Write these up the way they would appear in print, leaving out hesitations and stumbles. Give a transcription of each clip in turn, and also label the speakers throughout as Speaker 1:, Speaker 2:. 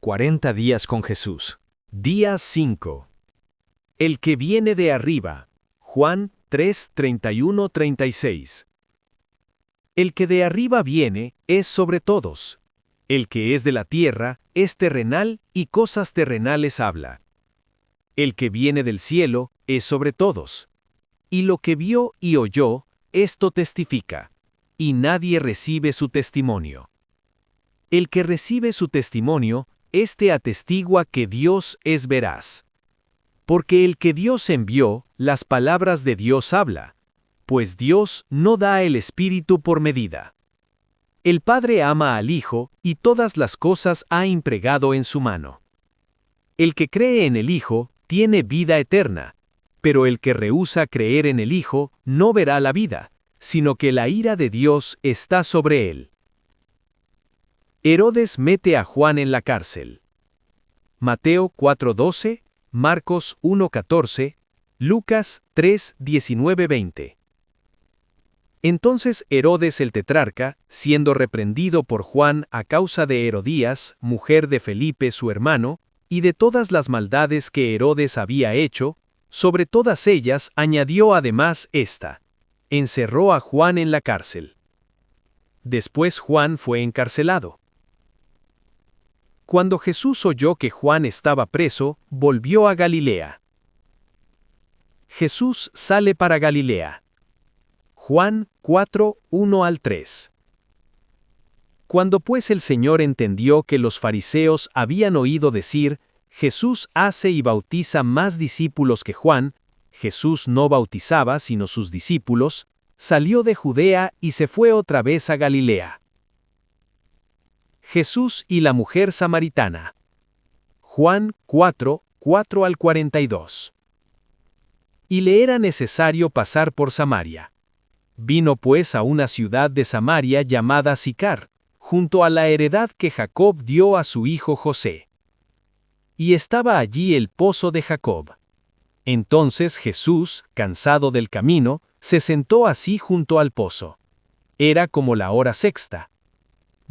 Speaker 1: 40 días con Jesús. Día 5. El que viene de arriba. Juan 3, 31-36. El que de arriba viene es sobre todos. El que es de la tierra es terrenal y cosas terrenales habla. El que viene del cielo es sobre todos. Y lo que vio y oyó, esto testifica, y nadie recibe su testimonio. El que recibe su testimonio, éste atestigua que Dios es veraz. Porque el que Dios envió, las palabras de Dios habla, pues Dios no da el Espíritu por medida. El Padre ama al Hijo y todas las cosas ha impregado en su mano. El que cree en el Hijo tiene vida eterna, pero el que rehúsa creer en el Hijo no verá la vida, sino que la ira de Dios está sobre él. Herodes mete a Juan en la cárcel. Mateo 4:12, Marcos 1:14, Lucas 3:19-20. Entonces Herodes el tetrarca, siendo reprendido por Juan a causa de Herodías, mujer de Felipe su hermano, y de todas las maldades que Herodes había hecho, sobre todas ellas añadió además esta: encerró a Juan en la cárcel. Después Juan fue encarcelado. Cuando Jesús oyó que Juan estaba preso, volvió a Galilea. Jesús sale para Galilea. Juan 4, 1-3. Cuando pues el Señor entendió que los fariseos habían oído decir, Jesús hace y bautiza más discípulos que Juan, Jesús no bautizaba sino sus discípulos, salió de Judea y se fue otra vez a Galilea. Jesús y la mujer samaritana. Juan 4, 4-42. Y le era necesario pasar por Samaria. Vino pues a una ciudad de Samaria llamada Sicar, junto a la heredad que Jacob dio a su hijo José. Y estaba allí el pozo de Jacob. Entonces Jesús, cansado del camino, se sentó así junto al pozo. Era como la hora sexta.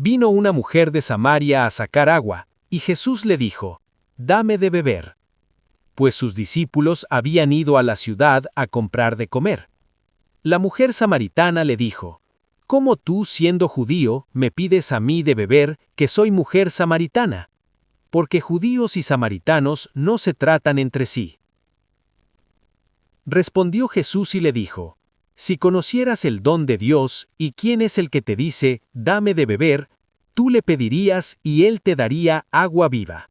Speaker 1: Vino una mujer de Samaria a sacar agua, y Jesús le dijo: «Dame de beber». Pues sus discípulos habían ido a la ciudad a comprar de comer. La mujer samaritana le dijo: «¿Cómo tú, siendo judío, me pides a mí de beber, que soy mujer samaritana? Porque judíos y samaritanos no se tratan entre sí». Respondió Jesús y le dijo: «Si conocieras el don de Dios, y quién es el que te dice, dame de beber, tú le pedirías y él te daría agua viva».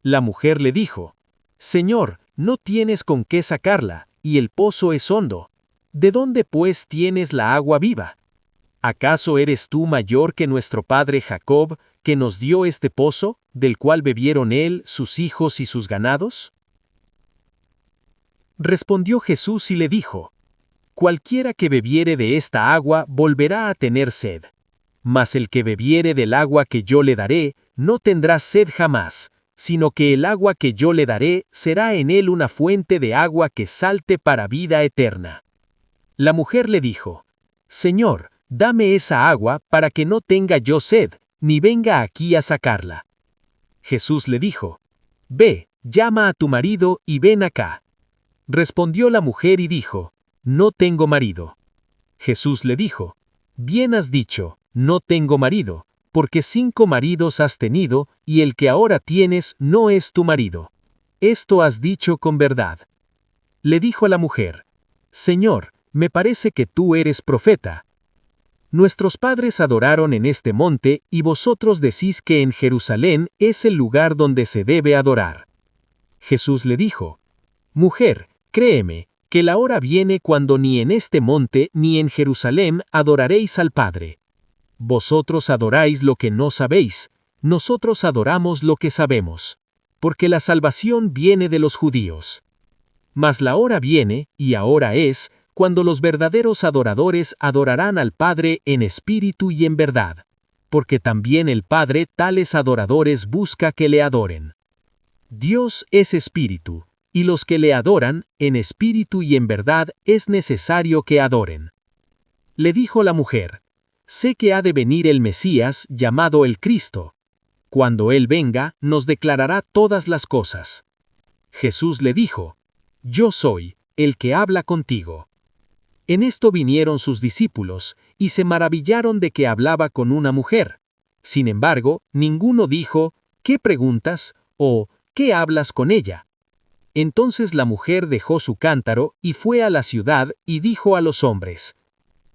Speaker 1: La mujer le dijo: «Señor, no tienes con qué sacarla, y el pozo es hondo. ¿De dónde pues tienes la agua viva? ¿Acaso eres tú mayor que nuestro padre Jacob, que nos dio este pozo, del cual bebieron él, sus hijos y sus ganados?» Respondió Jesús y le dijo: «Cualquiera que bebiere de esta agua volverá a tener sed. Mas el que bebiere del agua que yo le daré, no tendrá sed jamás, sino que el agua que yo le daré será en él una fuente de agua que salte para vida eterna». La mujer le dijo: «Señor, dame esa agua para que no tenga yo sed, ni venga aquí a sacarla». Jesús le dijo: «Ve, llama a tu marido y ven acá». Respondió la mujer y dijo: «No tengo marido». Jesús le dijo: «Bien has dicho, no tengo marido, porque 5 maridos has tenido, y el que ahora tienes no es tu marido. Esto has dicho con verdad». Le dijo la mujer: «Señor, me parece que tú eres profeta. Nuestros padres adoraron en este monte, y vosotros decís que en Jerusalén es el lugar donde se debe adorar». Jesús le dijo: «Mujer, créeme, que la hora viene cuando ni en este monte ni en Jerusalén adoraréis al Padre. Vosotros adoráis lo que no sabéis, nosotros adoramos lo que sabemos, porque la salvación viene de los judíos. Mas la hora viene, y ahora es, cuando los verdaderos adoradores adorarán al Padre en espíritu y en verdad, porque también el Padre tales adoradores busca que le adoren. Dios es espíritu, y los que le adoran, en espíritu y en verdad, es necesario que adoren». Le dijo la mujer: «Sé que ha de venir el Mesías, llamado el Cristo. Cuando Él venga, nos declarará todas las cosas. Jesús le dijo: Yo soy el que habla contigo. En esto vinieron sus discípulos, y se maravillaron de que hablaba con una mujer. Sin embargo, ninguno dijo: ¿Qué preguntas? O ¿qué hablas con ella? Entonces la mujer dejó su cántaro y fue a la ciudad y dijo a los hombres: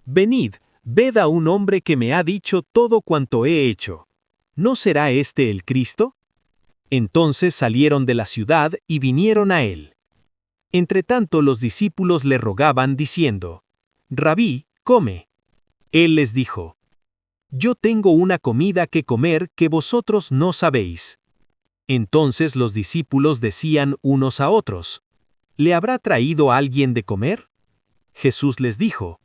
Speaker 1: Venid, ved a un hombre que me ha dicho todo cuanto he hecho. ¿No será este el Cristo? Entonces salieron de la ciudad y vinieron a él. Entretanto los discípulos le rogaban diciendo: Rabí, come. Él les dijo: Yo tengo una comida que comer que vosotros no sabéis. Entonces los discípulos decían unos a otros: ¿Le habrá traído alguien de comer? Jesús les dijo: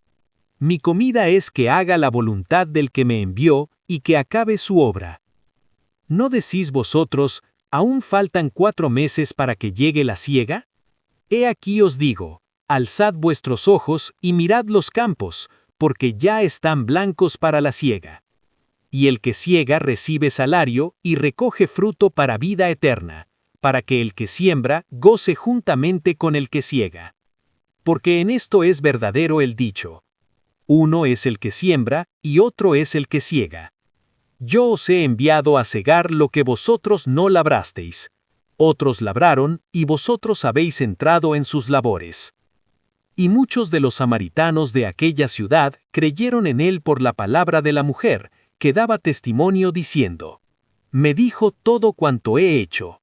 Speaker 1: Mi comida es que haga la voluntad del que me envió y que acabe su obra. ¿No decís vosotros: aún faltan 4 meses para que llegue la siega? He aquí os digo: alzad vuestros ojos y mirad los campos, porque ya están blancos para la siega. Y el que siega recibe salario y recoge fruto para vida eterna, para que el que siembra goce juntamente con el que siega. Porque en esto es verdadero el dicho: uno es el que siembra y otro es el que siega. Yo os he enviado a segar lo que vosotros no labrasteis. Otros labraron y vosotros habéis entrado en sus labores. Y muchos de los samaritanos de aquella ciudad creyeron en él por la palabra de la mujer, que daba testimonio diciendo: Me dijo todo cuanto he hecho.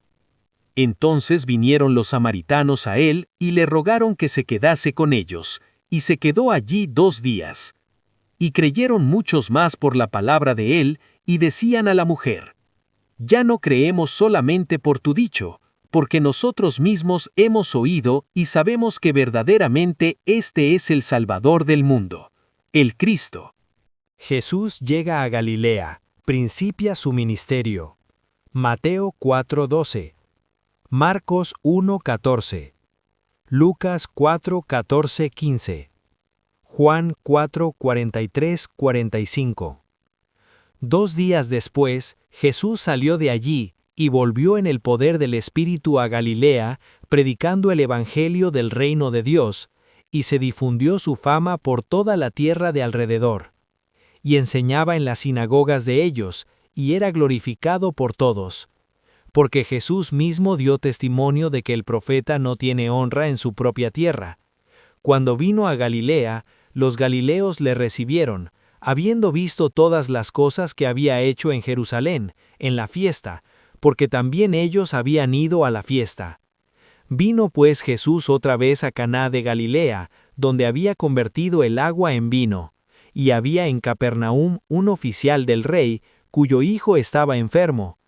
Speaker 1: Entonces vinieron los samaritanos a él y le rogaron que se quedase con ellos, y se quedó allí 2 días. Y creyeron muchos más por la palabra de él, y decían a la mujer: Ya no creemos solamente por tu dicho, porque nosotros mismos hemos oído y sabemos que verdaderamente este es el Salvador del mundo, el Cristo.
Speaker 2: Jesús llega a Galilea, principia su ministerio. Mateo 4:12, Marcos 1:14, Lucas 4:14-15, Juan 4:43-45. 2 días después, Jesús salió de allí y volvió en el poder del Espíritu a Galilea, predicando el Evangelio del reino de Dios, y se difundió su fama por toda la tierra de alrededor. Y enseñaba en las sinagogas de ellos, y era glorificado por todos. Porque Jesús mismo dio testimonio de que el profeta no tiene honra en su propia tierra. Cuando vino a Galilea, los galileos le recibieron, habiendo visto todas las cosas que había hecho en Jerusalén, en la fiesta, porque también ellos habían ido a la fiesta. Vino pues Jesús otra vez a Caná de Galilea, donde había convertido el agua en vino. Y había en Capernaum un oficial del rey, cuyo hijo estaba enfermo.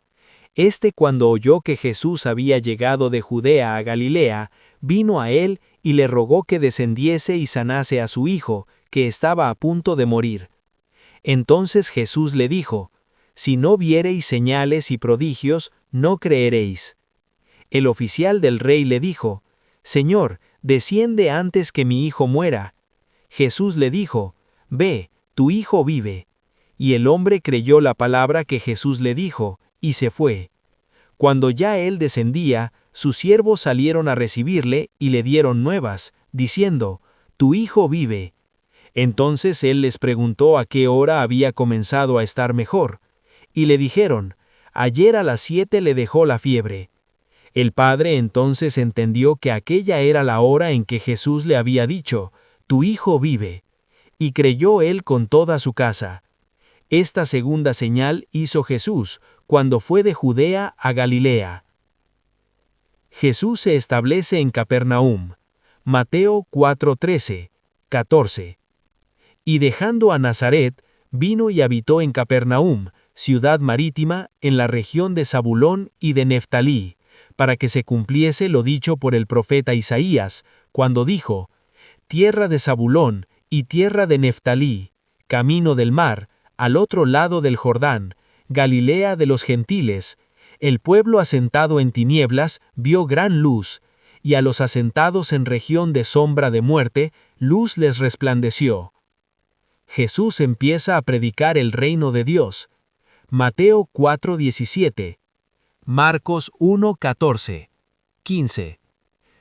Speaker 2: Este, cuando oyó que Jesús había llegado de Judea a Galilea, vino a él y le rogó que descendiese y sanase a su hijo, que estaba a punto de morir. Entonces Jesús le dijo: Si no viereis señales y prodigios, no creeréis. El oficial del rey le dijo: Señor, desciende antes que mi hijo muera. Jesús le dijo: Ve, tu hijo vive. Y el hombre creyó la palabra que Jesús le dijo, y se fue. Cuando ya él descendía, sus siervos salieron a recibirle y le dieron nuevas, diciendo: Tu hijo vive. Entonces él les preguntó a qué hora había comenzado a estar mejor. Y le dijeron: Ayer a las 7 le dejó la fiebre. El padre entonces entendió que aquella era la hora en que Jesús le había dicho: Tu hijo vive. Y creyó él con toda su casa. Esta segunda señal hizo Jesús, cuando fue de Judea a Galilea. Jesús se establece en Capernaum. Mateo 4:13, 14. Y dejando a Nazaret, vino y habitó en Capernaum, ciudad marítima, en la región de Zabulón y de Neftalí, para que se cumpliese lo dicho por el profeta Isaías, cuando dijo: Tierra de Zabulón y tierra de Neftalí, camino del mar, al otro lado del Jordán, Galilea de los gentiles, el pueblo asentado en tinieblas vio gran luz, y a los asentados en región de sombra de muerte, luz les resplandeció. Jesús empieza a predicar el reino de Dios.
Speaker 1: Mateo 4:17.
Speaker 2: Marcos 1:14, 15.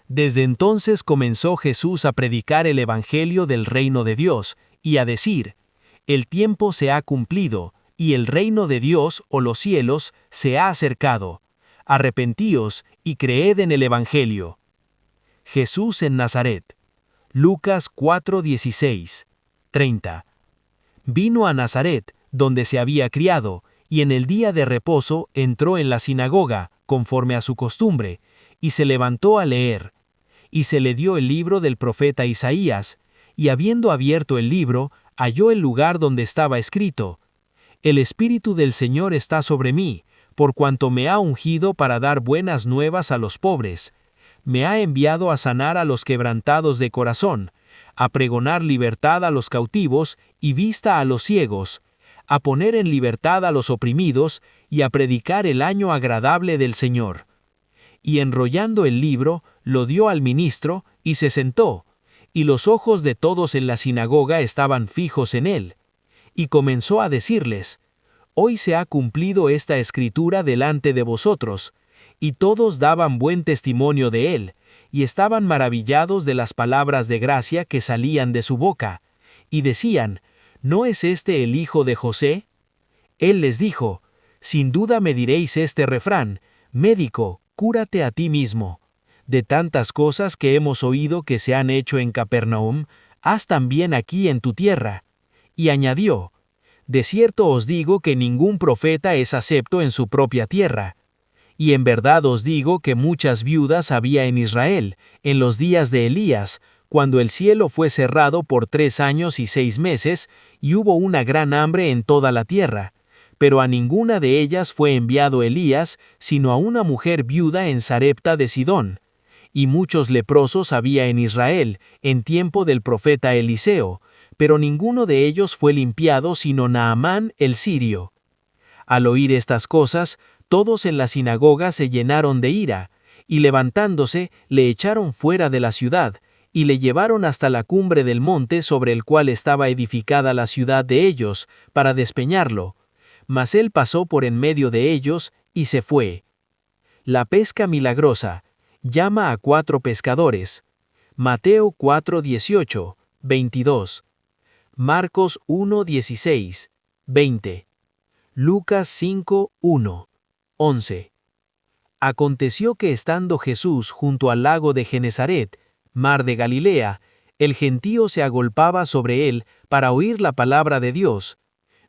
Speaker 2: Desde entonces comenzó Jesús a predicar el Evangelio del reino de Dios, y a decir: el tiempo se ha cumplido, y el reino de Dios o los cielos se ha acercado. Arrepentíos y creed en el Evangelio. Jesús en Nazaret. Lucas 4:16, 30. Vino a Nazaret, donde se había criado, y en el día de reposo entró en la sinagoga, conforme a su costumbre, y se levantó a leer. Y se le dio el libro del profeta Isaías, y habiendo abierto el libro, halló el lugar donde estaba escrito: el Espíritu del Señor está sobre mí, por cuanto me ha ungido para dar buenas nuevas a los pobres. Me ha enviado a sanar a los quebrantados de corazón, a pregonar libertad a los cautivos y vista a los ciegos, a poner en libertad a los oprimidos y a predicar el año agradable del Señor. Y enrollando el libro, lo dio al ministro y se sentó, y los ojos de todos en la sinagoga estaban fijos en él. Y comenzó a decirles: hoy se ha cumplido esta escritura delante de vosotros. Y todos daban buen testimonio de él, y estaban maravillados de las palabras de gracia que salían de su boca. Y decían: ¿no es este el hijo de José? Él les dijo: sin duda me diréis este refrán: médico, cúrate a ti mismo. De tantas cosas que hemos oído que se han hecho en Capernaum, haz también aquí en tu tierra. Y añadió: de cierto os digo que ningún profeta es acepto en su propia tierra. Y en verdad os digo que muchas viudas había en Israel, en los días de Elías, cuando el cielo fue cerrado por 3 años y 6 meses, y hubo una gran hambre en toda la tierra. Pero a ninguna de ellas fue enviado Elías, sino a una mujer viuda en Sarepta de Sidón. Y muchos leprosos había en Israel, en tiempo del profeta Eliseo, pero ninguno de ellos fue limpiado sino Naamán el sirio. Al oír estas cosas, todos en la sinagoga se llenaron de ira, y levantándose, le echaron fuera de la ciudad, y le llevaron hasta la cumbre del monte sobre el cual estaba edificada la ciudad de ellos, para despeñarlo. Mas él pasó por en medio de ellos, y se fue. La pesca milagrosa. Llama a 4 pescadores. Mateo 4:18, 22. Marcos 1:16, 20. Lucas 5:1, 11. Aconteció que estando Jesús junto al lago de Genesaret, mar de Galilea, el gentío se agolpaba sobre él para oír la palabra de Dios.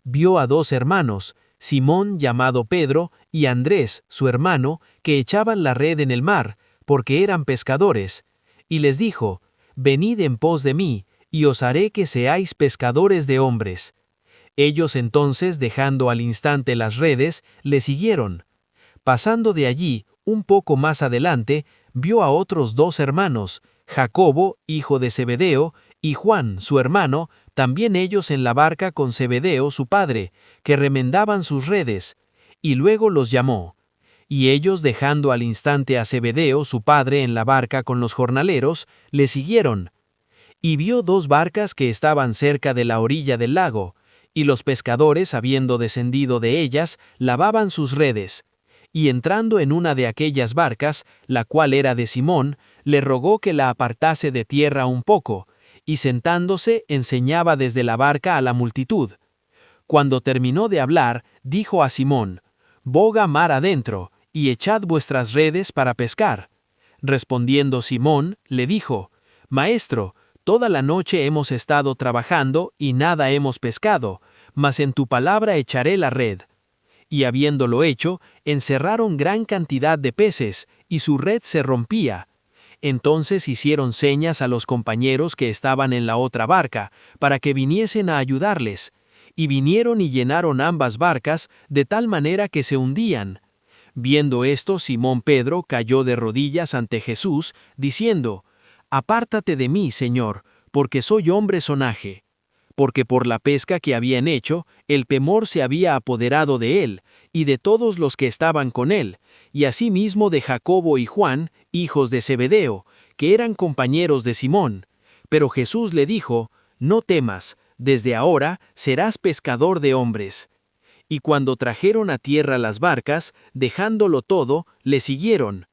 Speaker 2: Vio a 2 hermanos, Simón llamado Pedro y Andrés, su hermano, que echaban la red en el mar, porque eran pescadores. Y les dijo: venid en pos de mí, y os haré que seáis pescadores de hombres. Ellos entonces, dejando al instante las redes, le siguieron. Pasando de allí, un poco más adelante, vio a otros 2 hermanos, Jacobo, hijo de Zebedeo, y Juan, su hermano, también ellos en la barca con Zebedeo, su padre, que remendaban sus redes, y luego los llamó. Y ellos, dejando al instante a Zebedeo, su padre, en la barca con los jornaleros, le siguieron. Y vio 2 barcas que estaban cerca de la orilla del lago, y los pescadores, habiendo descendido de ellas, lavaban sus redes. Y entrando en una de aquellas barcas, la cual era de Simón, le rogó que la apartase de tierra un poco, y sentándose enseñaba desde la barca a la multitud. Cuando terminó de hablar, dijo a Simón: boga mar adentro, y echad vuestras redes para pescar. Respondiendo Simón, le dijo: Maestro, toda la noche hemos estado trabajando y nada hemos pescado, mas en tu palabra echaré la red. Y habiéndolo hecho, encerraron gran cantidad de peces, y su red se rompía. Entonces hicieron señas a los compañeros que estaban en la otra barca, para que viniesen a ayudarles. Y vinieron y llenaron ambas barcas, de tal manera que se hundían. Viendo esto, Simón Pedro cayó de rodillas ante Jesús, diciendo: Apártate de mí, Señor, porque soy hombre sonaje. Porque por la pesca que habían hecho, el temor se había apoderado de él, y de todos los que estaban con él, y asimismo de Jacobo y Juan, hijos de Zebedeo, que eran compañeros de Simón. Pero Jesús le dijo: No temas, desde ahora serás pescador de hombres. Y cuando trajeron a tierra las barcas, dejándolo todo, le siguieron.